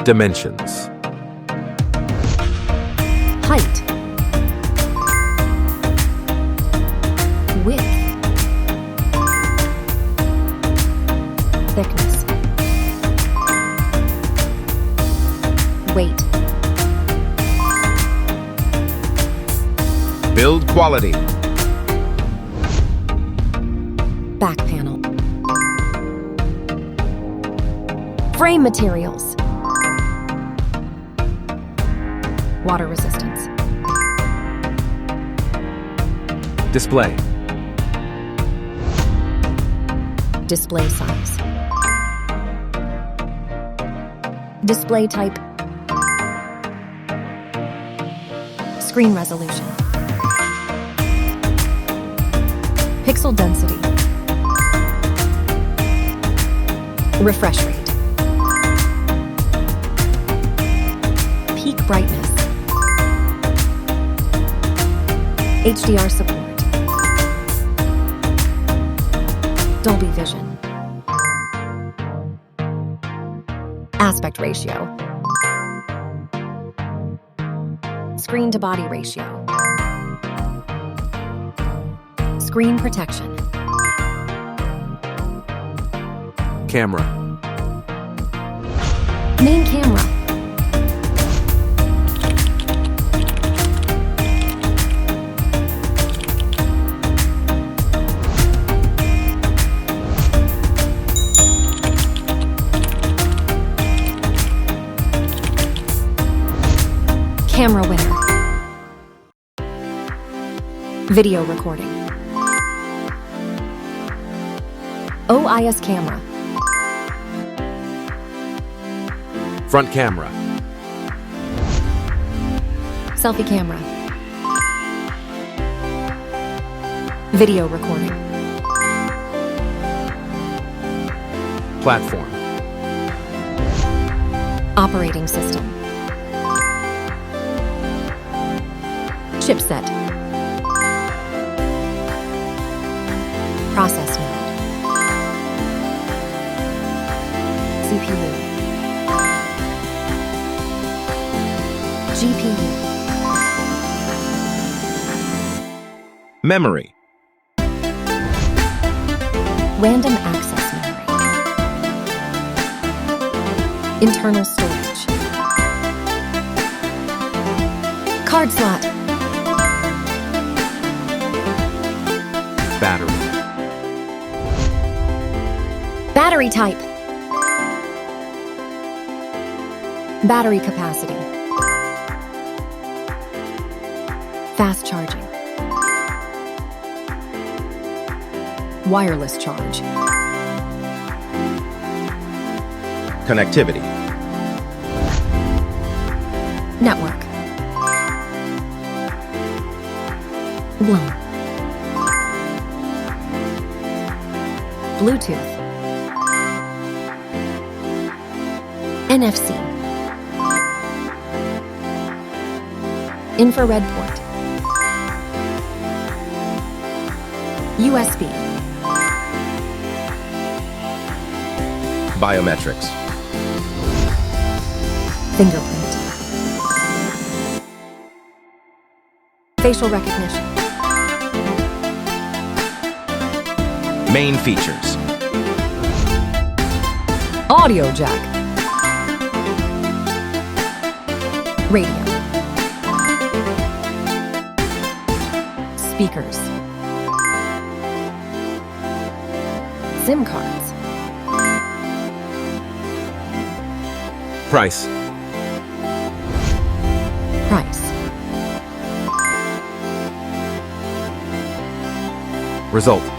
Dimensions. Height. Width. Thickness. Weight. Build quality. Back panel. Frame materials. Water resistance. Display. Display size. Display type. Screen resolution. Pixel density. Refresh rate. Peak brightness. HDR support. Dolby Vision. Aspect ratio. Screen to body ratio. Screen protection. Camera. Main camera. Camera winner. Video recording. OIS camera. Front camera. Selfie camera. Video recording. Platform. Operating system. Chipset. Process node. CPU. GPU. Memory. Random access memory. Internal storage. Card slot. Battery. Battery type. Battery capacity. Fast charging. Wireless charge. Connectivity. Network. WLAN. Bluetooth. NFC. Infrared port. USB. Biometrics. Fingerprint. Facial recognition. Main features. Audio jack. Radio. Speakers. SIM cards. Price. Price. Result.